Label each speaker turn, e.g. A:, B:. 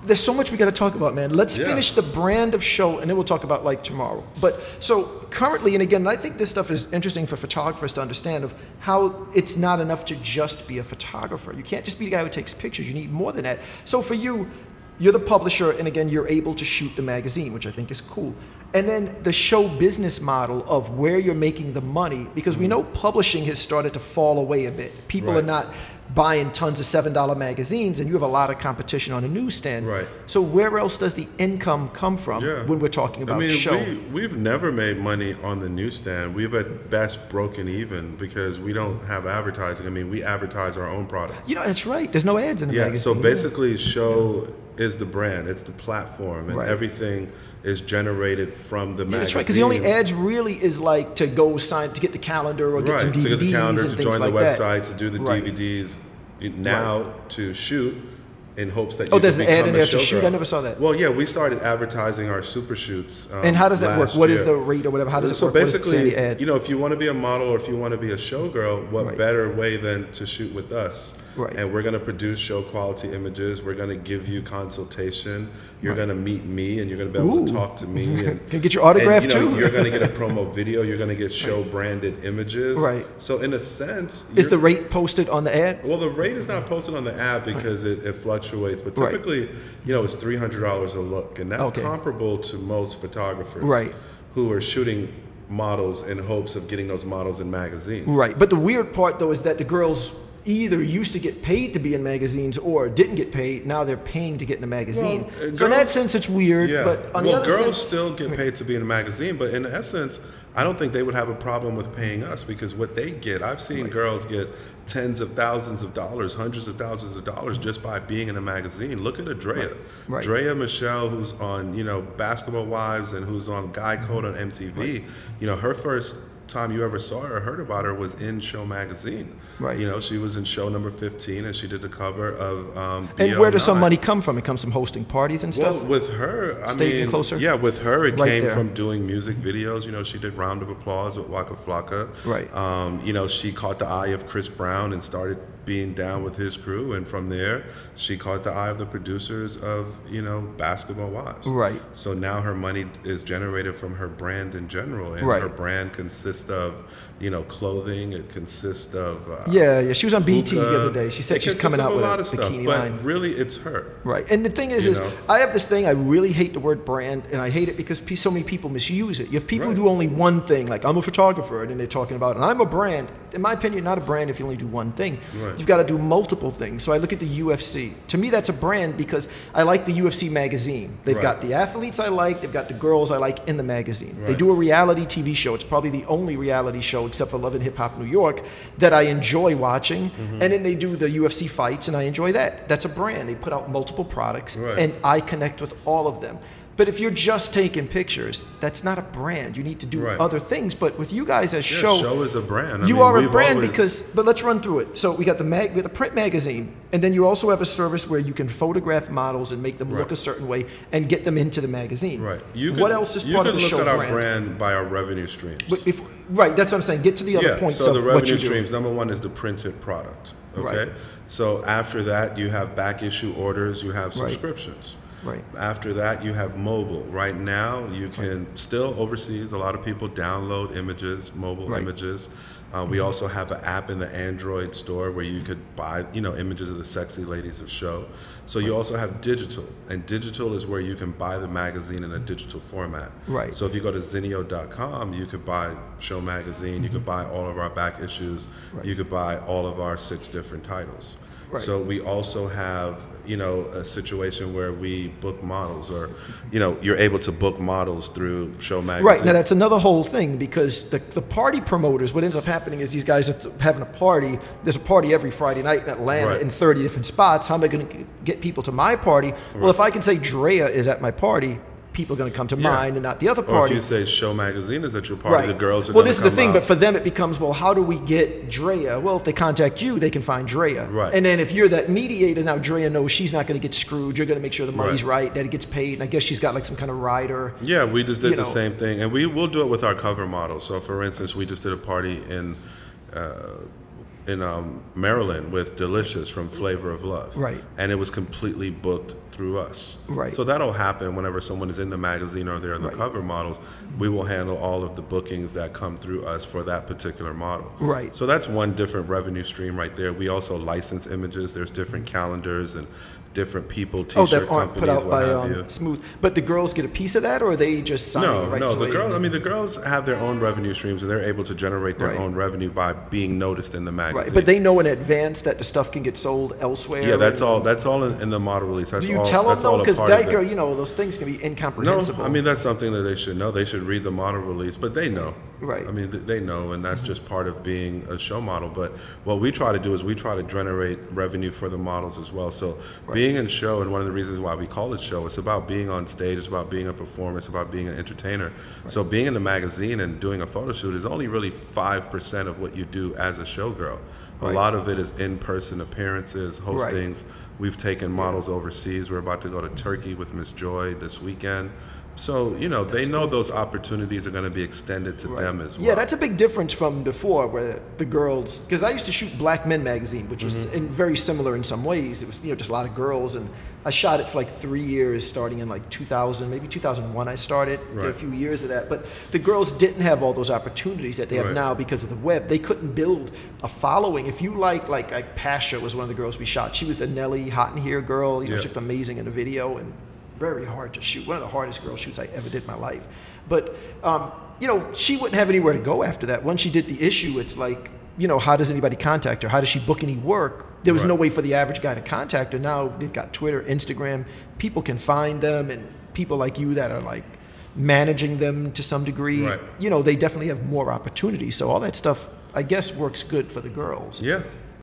A: there's so much we got to talk about, man. Let's finish the brand of show, and then we'll talk about like tomorrow. But so currently, and again, I think this stuff is interesting for photographers to understand of how it's not enough to just be a photographer. You can't just be the guy who takes pictures. You need more than that. So for you, you're the publisher, and again, you're able to shoot the magazine, which I think is cool. And then the show business model of where you're making the money, because we know publishing has started to fall away a bit. People are not buying tons of $7 magazines, and you have a lot of competition on a newsstand.
B: Right.
A: So where else does the income come from when we're talking about show?
B: We've never made money on the newsstand. We've at best broken even because we don't have advertising. I mean, we advertise our own products.
A: You know, that's right. There's no ads in the magazine.
B: So basically, show is the brand. It's the platform, and everything is generated from the magazine.
A: That's right, because the only ads really is like to go sign, to get the calendar or get some DVDs,
B: to get the calendar,
A: and
B: to
A: things
B: join
A: like
B: the website,
A: that.
B: to do the DVDs, now to shoot in hopes that you
A: there's an ad in there to
B: showgirl.
A: shoot? I never saw that.
B: Well, yeah, we started advertising our super shoots
A: and how does that work? What is the rate or whatever? How does it work?
B: So basically,
A: what does it say in the ad?
B: you know, if you want to be a model or if you want to be a showgirl, what better way than to shoot with us? And we're going to produce show quality images. We're going to give you consultation. You're going to meet me, and you're going to be able to talk to me. And
A: can get your autograph too.
B: You're going to get a promo video. You're going to get show branded images. So in a sense,
A: is the rate posted on the ad?
B: Well, the rate is not posted on the ad because it fluctuates. But typically, you know, it's $300 a look, and that's comparable to most photographers who are shooting models in hopes of getting those models in magazines.
A: But the weird part though is that the girls either used to get paid to be in magazines or didn't get paid. Now they're paying to get in a magazine. So in that sense, it's weird. But on the other
B: girls
A: sense,
B: still get paid to be in a magazine. But in essence, I don't think they would have a problem with paying us because what they get, I've seen girls get tens of thousands of dollars, hundreds of thousands of dollars just by being in a magazine. Look at Adrea. Drea Michelle, who's on, you know, Basketball Wives and who's on Guy Code on MTV. You know, her first time you ever saw her or heard about her was in Show magazine. You know, she was in show number 15 and she did the cover of BL9.
A: And where does some money come from? It comes from hosting parties and stuff?
B: Well, with her, I
A: mean, closer?
B: Yeah, with her it came from doing music videos. You know, she did Round of Applause with Waka Flocka. You know, she caught the eye of Chris Brown and started being down with his crew, and from there she caught the eye of the producers of, you know, Basketball Wives. So now her money is generated from her brand in general, and her brand consists of, you know, clothing. It consists of
A: she was on BT the other day. She said she's coming out with a bikini line.
B: But really, it's her.
A: And the thing is I have this thing. I really hate the word brand, and I hate it because so many people misuse it. You have people who do only one thing, like I'm a photographer, and then they're talking about, and I'm a brand. In my opinion, not a brand if you only do one thing. You've got to do multiple things. So I look at the UFC. To me, that's a brand because I like the UFC magazine. They've got the athletes I like. They've got the girls I like in the magazine. They do a reality TV show. It's probably the only reality show, except for Love and Hip Hop New York, that I enjoy watching. And then they do the UFC fights, and I enjoy that. That's a brand. They put out multiple products, and I connect with all of them. But if you're just taking pictures, that's not a brand. You need to do other things. But with you guys as
B: show is a brand.
A: You are a brand because, but let's run through it. So we got the print magazine, and then you also have a service where you can photograph models and make them look a certain way and get them into the magazine. What else is part of the show brand?
B: You can look at our brand by our revenue streams.
A: That's what I'm saying. Get to the other points
B: so
A: of
B: the revenue
A: what you
B: streams, number one is the printed product. So after that, you have back issue orders, you have subscriptions. After that, you have mobile. Right now, you can still overseas. A lot of people download images, mobile images. We also have an app in the Android store where you could buy, you know, images of the sexy ladies of show. So you also have digital, and digital is where you can buy the magazine in a digital format. So if you go to Zenio.com, you could buy Show magazine. You could buy all of our back issues. You could buy all of our 6 different titles. So we also have, you know, a situation where we book models, or, you know, you're able to book models through Show magazine.
A: Now that's another whole thing, because the party promoters, what ends up happening is these guys are having a party. There's a party every Friday night in Atlanta in 30 different spots. How am I going to get people to my party? Well, if I can say Drea is at my party, people are going to come to mine and not the other party.
B: Or if you say Show magazine is at your party, the girls are
A: well,
B: going to come
A: this is the thing,
B: out.
A: but for them it becomes, well, how do we get Drea? Well, if they contact you, they can find Drea. And then if you're that mediator, now Drea knows she's not going to get screwed. You're going to make sure the money's right, that it gets paid, and I guess she's got like some kind of rider.
B: Yeah, we just did the same thing, and we'll do it with our cover models. So for instance, we just did a party in Maryland with Delicious from Flavor of Love.
A: Right.
B: And it was completely booked through us.
A: Right.
B: So that'll happen whenever someone is in the magazine or they're in the cover models. We will handle all of the bookings that come through us for that particular model.
A: Right.
B: So that's one different revenue stream right there. We also license images. There's different calendars and different people, t-shirt
A: that aren't
B: companies,
A: put out by Smooth. But the girls get a piece of that, or are they just sign the rights away?
B: The girls have their own revenue streams, and they're able to generate their own revenue by being noticed in the magazine.
A: Right, but they know in advance that the stuff can get sold elsewhere.
B: Yeah, that's all. That's all in the model release. That's
A: do you
B: all,
A: tell them though? Because that girl, those things can be incomprehensible.
B: No, I mean that's something that they should know. They should read the model release, but they know.
A: Right.
B: I mean, they know, and that's just part of being a show model. But what we try to do is we try to generate revenue for the models as well. So being in show, and one of the reasons why we call it show, it's about being on stage, it's about being a performer, it's about being an entertainer. Right. So being in the magazine and doing a photo shoot is only really 5% of what you do as a showgirl. A lot of it is in-person appearances, hostings. We've taken models overseas. We're about to go to Turkey with Miss Joy this weekend. So, they know those opportunities are going to be extended to them as well.
A: Yeah, that's a big difference from before where the girls, because I used to shoot Black Men magazine, which was very similar in some ways. It was, just a lot of girls, and I shot it for like 3 years, starting in like 2000, maybe 2001 I started, did a few years of that. But the girls didn't have all those opportunities that they have now because of the web. They couldn't build a following. If you like Pasha was one of the girls we shot. She was the Nelly Hot in Here girl. She looked amazing in the video, and very hard to shoot. One of the hardest girl shoots I ever did in my life. But, she wouldn't have anywhere to go after that. Once she did the issue, it's like, how does anybody contact her? How does she book any work? There was no way for the average guy to contact her. Now they've got Twitter, Instagram. People can find them, and people like you that are like managing them to some degree, they definitely have more opportunities. So all that stuff, I guess, works good for the girls.
B: Yeah,